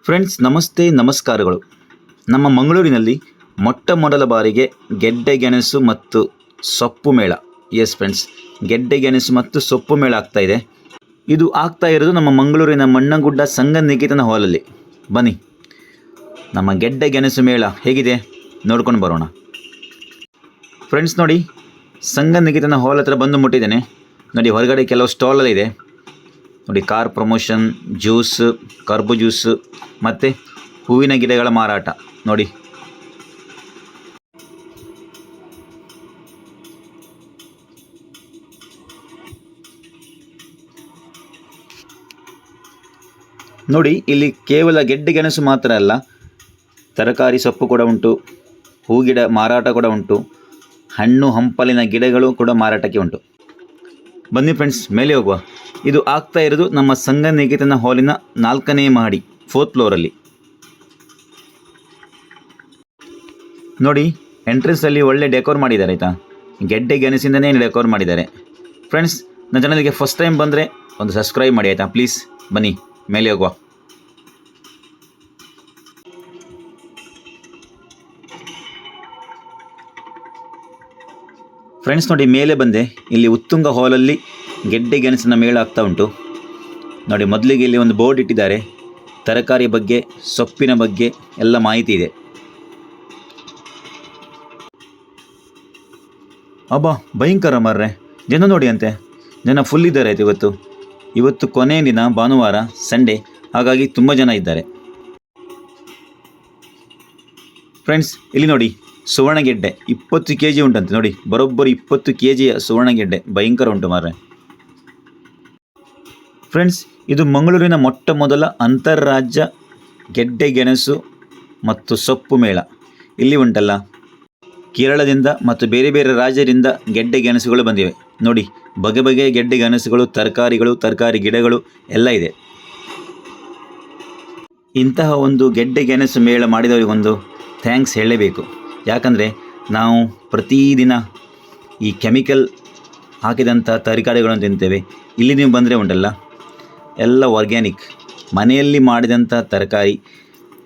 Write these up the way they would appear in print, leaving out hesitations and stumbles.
Friends ನಮಸ್ತೆ, ನಮಸ್ಕಾರಗಳು. ನಮ್ಮ ಮಂಗಳೂರಿನಲ್ಲಿ ಮೊಟ್ಟ ಮೊದಲ ಬಾರಿಗೆ ಗೆಡ್ಡೆ ಗೆಣಸು ಮತ್ತು ಸೊಪ್ಪು ಮೇಳ, ಎಸ್ ಫ್ರೆಂಡ್ಸ್, ಗೆಡ್ಡೆ ಗೆಣಸು ಮತ್ತು ಸೊಪ್ಪು ಮೇಳ ಆಗ್ತಾಯಿದೆ. ಇದು ಆಗ್ತಾ ಇರೋದು ನಮ್ಮ ಮಂಗಳೂರಿನ ಮಣ್ಣಗುಡ್ಡ ಸಂಘನಿಕೇತನ ಹಾಲಲ್ಲಿ. ಬನ್ನಿ, ನಮ್ಮ ಗೆಡ್ಡೆ ಗೆಣಸು ಮೇಳ ಹೇಗಿದೆ ನೋಡ್ಕೊಂಡು ಬರೋಣ. ಫ್ರೆಂಡ್ಸ್ ನೋಡಿ, ಸಂಘನಿಕೇತನ ಹಾಲ್ ಹತ್ರ ಬಂದು ಮುಟ್ಟಿದ್ದೇನೆ. ನೋಡಿ, ಹೊರಗಡೆ ಕೆಲವು ಸ್ಟಾಲಲ್ಲಿ ಇದೆ ನೋಡಿ, ಕಾರ್ ಪ್ರಮೋಷನ್, ಜ್ಯೂಸ್, ಕರ್ಬು ಜ್ಯೂಸ್ ಮತ್ತು ಹೂವಿನ ಗಿಡಗಳ ಮಾರಾಟ ನೋಡಿ. ನೋಡಿ, ಇಲ್ಲಿ ಕೇವಲ ಗೆಡ್ಡೆ ಗೆಣಸು ಮಾತ್ರ ಅಲ್ಲ, ತರಕಾರಿ ಸೊಪ್ಪು ಕೂಡ ಉಂಟು, ಹೂ ಗಿಡ ಮಾರಾಟ ಕೂಡ ಉಂಟು, ಹಣ್ಣು ಹಂಪಲಿನ ಗಿಡಗಳು ಕೂಡ ಮಾರಾಟಕ್ಕೆ ಉಂಟು. ಬನ್ನಿ ಫ್ರೆಂಡ್ಸ್, ಮೇಲೆ ಹೋಗುವ. ಇದು ಆಗ್ತಾ ಇರೋದು ನಮ್ಮ ಸಂಘನಿಕೇತನ ಹಾಲಿನ 4ನೇ ಮಹಡಿ, 4th ಫ್ಲೋರಲ್ಲಿ. ನೋಡಿ, ಎಂಟ್ರೆನ್ಸಲ್ಲಿ ಒಳ್ಳೆ ಡೆಕೋರ್ ಮಾಡಿದ್ದಾರೆ ಆಯಿತಾ. ಗೆಡ್ಡೆ ಗೆಣಸಿಂದನೇ ಡೆಕೋರ್ ಮಾಡಿದ್ದಾರೆ. ಫ್ರೆಂಡ್ಸ್, ನನ್ನ ಚಾನಲ್ಗೆ ಫಸ್ಟ್ ಟೈಮ್ ಬಂದರೆ ಒಂದು ಸಬ್ಸ್ಕ್ರೈಬ್ ಮಾಡಿ ಆಯಿತಾ, ಪ್ಲೀಸ್. ಬನ್ನಿ, ಮೇಲೆ ಹೋಗುವ. ಫ್ರೆಂಡ್ಸ್ ನೋಡಿ, ಮೇಲೆ ಬಂದೆ. ಇಲ್ಲಿ ಉತ್ತುಂಗ ಹಾಲಲ್ಲಿ ಗೆಡ್ಡೆ ಗೆಣಸಿನ ಮೇಳ ಆಗ್ತಾ ಉಂಟು ನೋಡಿ. ಮೊದಲಿಗೆ ಇಲ್ಲಿ ಒಂದು ಬೋರ್ಡ್ ಇಟ್ಟಿದ್ದಾರೆ, ತರಕಾರಿ ಬಗ್ಗೆ, ಸೊಪ್ಪಿನ ಬಗ್ಗೆ ಎಲ್ಲ ಮಾಹಿತಿ ಇದೆ. ಅಬ್ಬಾ, ಭಯಂಕರ ಮಾರ್ರೆ, ಜನ ನೋಡಿ ಅಂತೆ. ಜನ ಫುಲ್ ಇದ್ದಾರೆ ಆಯ್ತು. ಇವತ್ತು ಕೊನೆಯ ದಿನ, ಭಾನುವಾರ, ಸಂಡೇ, ಹಾಗಾಗಿ ತುಂಬ ಜನ ಇದ್ದಾರೆ. ಫ್ರೆಂಡ್ಸ್ ಇಲ್ಲಿ ನೋಡಿ, ಸುವರ್ಣಗೆಡ್ಡೆ 20 kg ಉಂಟಂತೆ ನೋಡಿ. ಬರೋಬ್ಬರಿ 20 kg ಸುವರ್ಣಗೆಡ್ಡೆ, ಭಯಂಕರ ಉಂಟು ಮಾರ್ರೆ. ಫ್ರೆಂಡ್ಸ್, ಇದು ಮಂಗಳೂರಿನ ಮೊಟ್ಟ ಮೊದಲ ಅಂತಾರಾಜ್ಯ ಗೆಡ್ಡೆ ಗೆಣಸು ಮತ್ತು ಸೊಪ್ಪು ಮೇಳ. ಇಲ್ಲಿ ಉಂಟಲ್ಲ, ಕೇರಳದಿಂದ ಮತ್ತು ಬೇರೆ ಬೇರೆ ರಾಜ್ಯದಿಂದ ಗೆಡ್ಡೆ ಗೆಣಸುಗಳು ಬಂದಿವೆ ನೋಡಿ. ಬಗೆ ಬಗೆಯ ಗೆಡ್ಡೆ ಗೆಣಸುಗಳು, ತರಕಾರಿ ಗಿಡಗಳು ಎಲ್ಲ ಇದೆ. ಇಂತಹ ಒಂದು ಗೆಡ್ಡೆ ಗೆಣಸು ಮೇಳ ಮಾಡಿದವರಿಗೊಂದು ಥ್ಯಾಂಕ್ಸ್ ಹೇಳಲೇಬೇಕು. ಯಾಕಂದರೆ ನಾವು ಪ್ರತಿದಿನ ಈ ಕೆಮಿಕಲ್ ಹಾಕಿದಂಥ ತರಕಾರಿಗಳನ್ನು ತಿಂತೇವೆ. ಇಲ್ಲಿ ನೀವು ಬಂದರೆ ಉಂಟಲ್ಲ, ಎಲ್ಲ ಆರ್ಗ್ಯಾನಿಕ್, ಮನೆಯಲ್ಲಿ ಮಾಡಿದಂಥ ತರಕಾರಿ,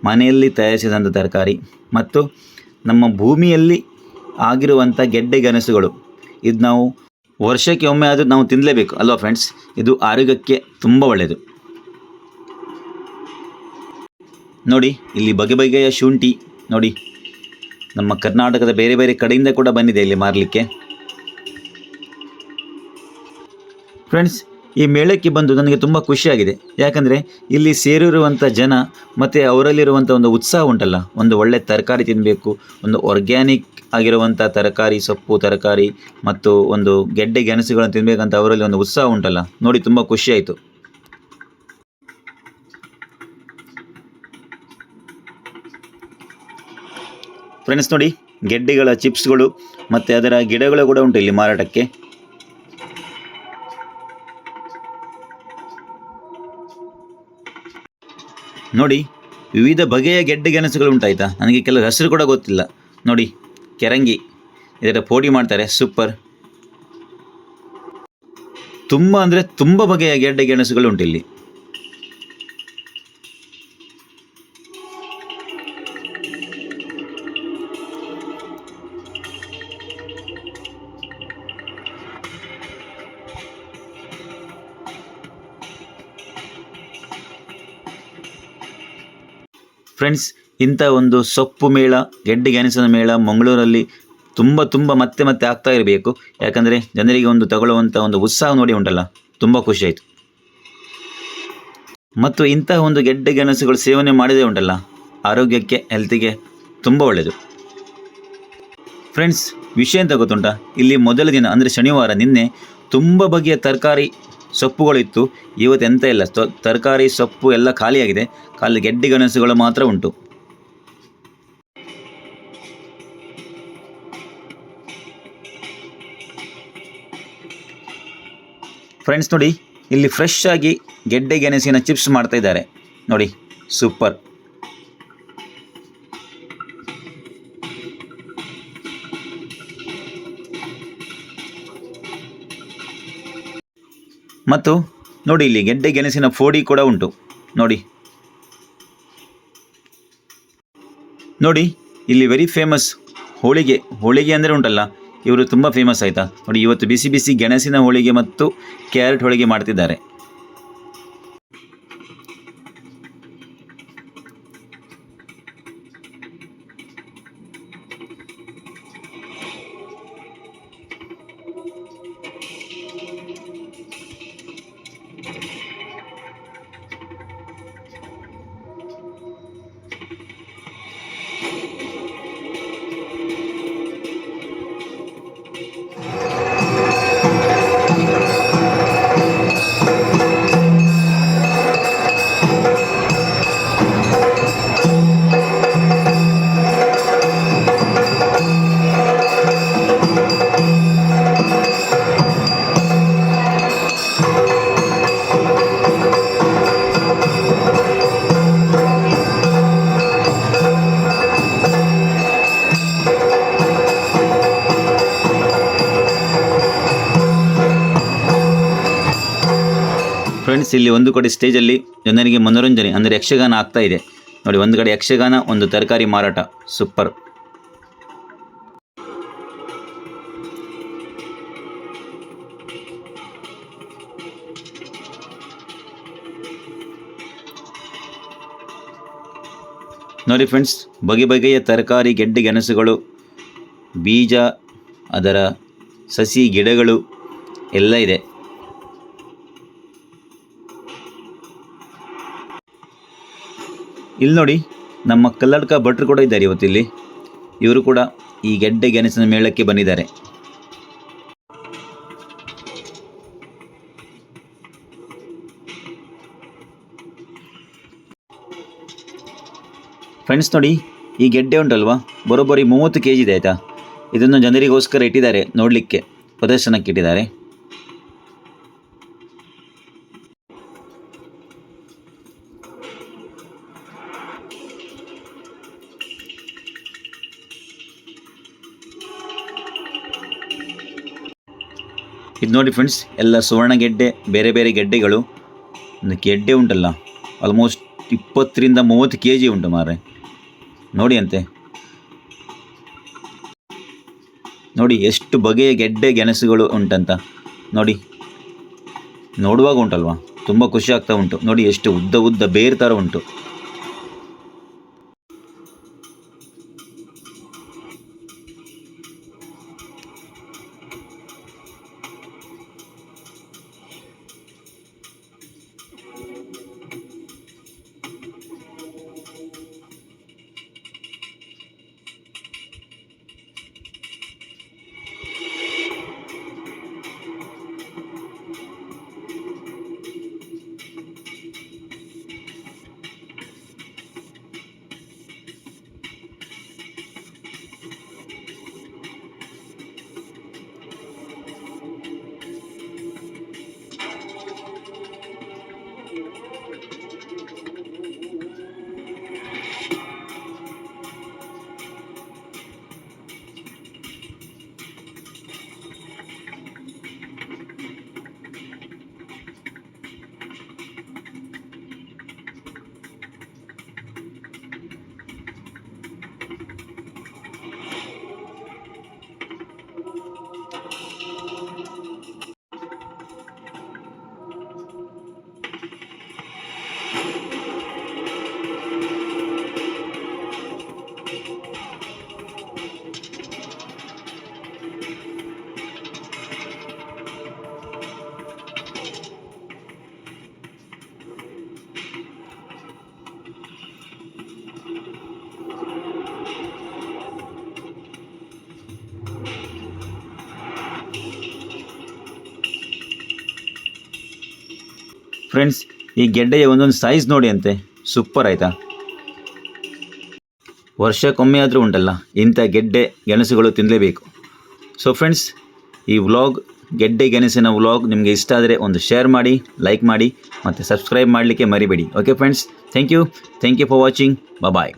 ಮನೆಯಲ್ಲಿ ತಯಾರಿಸಿದಂಥ ತರಕಾರಿ ಮತ್ತು ನಮ್ಮ ಭೂಮಿಯಲ್ಲಿ ಆಗಿರುವಂಥ ಗೆಡ್ಡೆ ಗೆಣಸುಗಳು. ಇದು ನಾವು ವರ್ಷಕ್ಕೆ ಒಮ್ಮೆ ಆದರೂ ನಾವು ತಿನ್ನಲೇಬೇಕು ಅಲ್ವಾ ಫ್ರೆಂಡ್ಸ್. ಇದು ಆರೋಗ್ಯಕ್ಕೆ ತುಂಬ ಒಳ್ಳೆಯದು. ನೋಡಿ, ಇಲ್ಲಿ ಬಗೆ ಬಗೆಯ ಶುಂಠಿ ನೋಡಿ, ನಮ್ಮ ಕರ್ನಾಟಕದ ಬೇರೆ ಬೇರೆ ಕಡೆಯಿಂದ ಕೂಡ ಬಂದಿದೆ ಇಲ್ಲಿ ಮಾರಲಿಕ್ಕೆ. ಫ್ರೆಂಡ್ಸ್, ಈ ಮೇಳಕ್ಕೆ ಬಂದು ನನಗೆ ತುಂಬ ಖುಷಿಯಾಗಿದೆ. ಯಾಕಂದರೆ ಇಲ್ಲಿ ಸೇರಿರುವಂಥ ಜನ ಮತ್ತು ಅವರಲ್ಲಿರುವಂಥ ಒಂದು ಉತ್ಸಾಹ ಉಂಟಲ್ಲ, ಒಂದು ಒಳ್ಳೆ ತರಕಾರಿ ತಿನ್ನಬೇಕು, ಒಂದು ಆರ್ಗ್ಯಾನಿಕ್ ಆಗಿರುವಂಥ ತರಕಾರಿ, ಸೊಪ್ಪು, ತರಕಾರಿ ಮತ್ತು ಒಂದು ಗೆಡ್ಡೆ ಗೆಣಸುಗಳನ್ನು ತಿನ್ನಬೇಕಂತ ಅವರಲ್ಲಿ ಒಂದು ಉತ್ಸಾಹ ಉಂಟಲ್ಲ ನೋಡಿ, ತುಂಬ ಖುಷಿಯಾಯಿತು. ಫ್ರೆಂಡ್ಸ್ ನೋಡಿ, ಗೆಡ್ಡೆಗಳ ಚಿಪ್ಸ್ಗಳು ಮತ್ತು ಅದರ ಗಿಡಗಳು ಕೂಡ ಉಂಟು ಇಲ್ಲಿ ಮಾರಾಟಕ್ಕೆ. ನೋಡಿ, ವಿವಿಧ ಬಗೆಯ ಗೆಡ್ಡೆ ಗೆಣಸುಗಳು ಉಂಟಾಯ್ತಾ. ನನಗೆ ಕೆಲವು ಹೆಸರು ಕೂಡ ಗೊತ್ತಿಲ್ಲ ನೋಡಿ. ಕೆರಂಗಿ, ಇದರ ಪೋಡಿ ಮಾಡ್ತಾರೆ, ಸೂಪರ್. ತುಂಬ ಅಂದರೆ ತುಂಬ ಬಗೆಯ ಗೆಡ್ಡೆ ಗೆಣಸುಗಳು ಉಂಟು ಇಲ್ಲಿ. ಫ್ರೆಂಡ್ಸ್, ಇಂಥ ಒಂದು ಸೊಪ್ಪು ಮೇಳ, ಗೆಡ್ಡೆ ಗೆಣಸಿನ ಮೇಳ ಮಂಗಳೂರಲ್ಲಿ ತುಂಬ ಮತ್ತೆ ಆಗ್ತಾ ಇರಬೇಕು. ಯಾಕಂದರೆ ಜನರಿಗೆ ಒಂದು ತಗೊಳ್ಳುವಂಥ ಒಂದು ಉತ್ಸಾಹ ನೋಡಿ ಉಂಟಲ್ಲ, ತುಂಬ ಖುಷಿಯಾಯಿತು. ಮತ್ತು ಇಂತಹ ಒಂದು ಗೆಡ್ಡೆ ಗೆಣಸುಗಳು ಸೇವನೆ ಮಾಡಿದೇ ಉಂಟಲ್ಲ, ಆರೋಗ್ಯಕ್ಕೆ, ಹೆಲ್ತಿಗೆ ತುಂಬ ಒಳ್ಳೆಯದು. ಫ್ರೆಂಡ್ಸ್, ವಿಷಯ ಅಂತ ಗೊತ್ತುಂಟಾ, ಇಲ್ಲಿ ಮೊದಲ ದಿನ ಅಂದರೆ ಶನಿವಾರ ನಿನ್ನೆ ತುಂಬ ಬಗೆಯ ತರಕಾರಿ ಸೊಪ್ಪುಗಳಿತ್ತು. ಇವತ್ತು ಎಂತ ಇಲ್ಲ, ತರಕಾರಿ ಸೊಪ್ಪು ಎಲ್ಲ ಖಾಲಿಯಾಗಿದೆ. ಖಾಲಿ ಗೆಡ್ಡೆ ಗೆಣಸುಗಳು ಮಾತ್ರ ಉಂಟು. ಫ್ರೆಂಡ್ಸ್ ನೋಡಿ, ಇಲ್ಲಿ ಫ್ರೆಶ್ ಆಗಿ ಗೆಡ್ಡೆ ಗೆಣಸಿನ ಚಿಪ್ಸ್ ಮಾಡ್ತಾ ಇದ್ದಾರೆ ನೋಡಿ, ಸೂಪರ್. ಮತ್ತು ನೋಡಿ, ಇಲ್ಲಿ ಗೆಡ್ಡೆ ಗೆಣಸಿನ ಫೋಡಿ ಕೂಡ ಉಂಟು ನೋಡಿ. ನೋಡಿ ಇಲ್ಲಿ ವೆರಿ ಫೇಮಸ್ ಹೋಳಿಗೆ ಅಂದರೆ ಉಂಟಲ್ಲ, ಇವರು ತುಂಬ ಫೇಮಸ್ ಆಯಿತಾ ನೋಡಿ. ಇವತ್ತು ಬಿಸಿ ಬಿಸಿ ಗೆಣಸಿನ ಹೋಳಿಗೆ ಮತ್ತು ಕ್ಯಾರೆಟ್ ಹೋಳಿಗೆ ಮಾಡ್ತಿದ್ದಾರೆ. ಫ್ರೆಂಡ್ಸ್, ಇಲ್ಲಿ ಒಂದು ಕಡೆ ಸ್ಟೇಜಲ್ಲಿ ಜನರಿಗೆ ಮನೋರಂಜನೆ ಅಂದರೆ ಯಕ್ಷಗಾನ ಆಗ್ತಾ ಇದೆ ನೋಡಿ. ಒಂದು ಕಡೆ ಯಕ್ಷಗಾನ, ಒಂದು ತರಕಾರಿ ಮಾರಾಟ, ಸೂಪರ್. ನೋಡಿ ಫ್ರೆಂಡ್ಸ್, ಬಗೆ ಬಗೆಯ ತರಕಾರಿ, ಗೆಡ್ಡೆ ಗೆಣಸುಗಳು, ಬೀಜ, ಅದರ ಸಸಿ, ಗಿಡಗಳು ಎಲ್ಲ ಇದೆ. ಇಲ್ಲಿ ನೋಡಿ, ನಮ್ಮ ಕಲ್ಲಡ್ಕ ಭಟ್ರು ಕೂಡ ಇದ್ದಾರೆ ಇವತ್ತಿಲ್ಲಿ. ಇವರು ಕೂಡ ಈ ಗೆಡ್ಡೆ ಗೆಣಸಿನ ಮೇಳಕ್ಕೆ ಬಂದಿದ್ದಾರೆ. ಫ್ರೆಂಡ್ಸ್ ನೋಡಿ, ಈ ಗೆಡ್ಡೆ ಉಂಟಲ್ವಾ, ಬರೋಬ್ಬರಿ 30 kg ಇದೆ ಆಯಿತಾ. ಇದನ್ನು ಜನರಿಗೋಸ್ಕರ ಇಟ್ಟಿದ್ದಾರೆ, ನೋಡಲಿಕ್ಕೆ ಪ್ರದರ್ಶನಕ್ಕೆ ಇಟ್ಟಿದ್ದಾರೆ. ಇದು ನೋಡಿ ಫ್ರೆಂಡ್ಸ್, ಎಲ್ಲ ಸುವರ್ಣ ಗೆಡ್ಡೆ, ಬೇರೆ ಬೇರೆ ಗೆಡ್ಡೆಗಳು. ಒಂದು ಗೆಡ್ಡೆ ಉಂಟಲ್ಲ, ಆಲ್ಮೋಸ್ಟ್ 20 to 30 kg ಉಂಟು ಮಾರೆ, ನೋಡಿ ಅಂತೆ. ನೋಡಿ ಎಷ್ಟು ಬಗೆಯ ಗೆಡ್ಡೆ ಗೆಣಸುಗಳು ಉಂಟಂತ ನೋಡಿ. ನೋಡುವಾಗ ಉಂಟಲ್ವಾ, ತುಂಬ ಖುಷಿ ಆಗ್ತಾ ಉಂಟು ನೋಡಿ. ಎಷ್ಟು ಉದ್ದ ಉದ್ದ ಬೇರು ಥರ ಉಂಟು. ಫ್ರೆಂಡ್ಸ್ ಈ ಗೆಡ್ಡೆಯ ಒಂದೊಂದು ಸೈಜ್ ನೋಡಿ ಅಂತೆ, ಸೂಪರ್ ಆಯಿತಾ. ವರ್ಷಕ್ಕೊಮ್ಮೆ ಆದರೂ ಉಂಟಲ್ಲ ಇಂಥ ಗೆಡ್ಡೆ ಗೆಣಸುಗಳು ತಿನ್ನಲೇಬೇಕು. ಸೊ ಫ್ರೆಂಡ್ಸ್, ಈ ವ್ಲಾಗ್ ಗೆಡ್ಡೆ ಗೆಣಸಿನ ವ್ಲಾಗ್ ನಿಮಗೆ ಇಷ್ಟ ಆದರೆ ಒಂದು ಶೇರ್ ಮಾಡಿ, ಲೈಕ್ ಮಾಡಿ ಮತ್ತು ಸಬ್ಸ್ಕ್ರೈಬ್ ಮಾಡಲಿಕ್ಕೆ ಮರಿಬೇಡಿ. Okay friends, thank you for watching. Bye.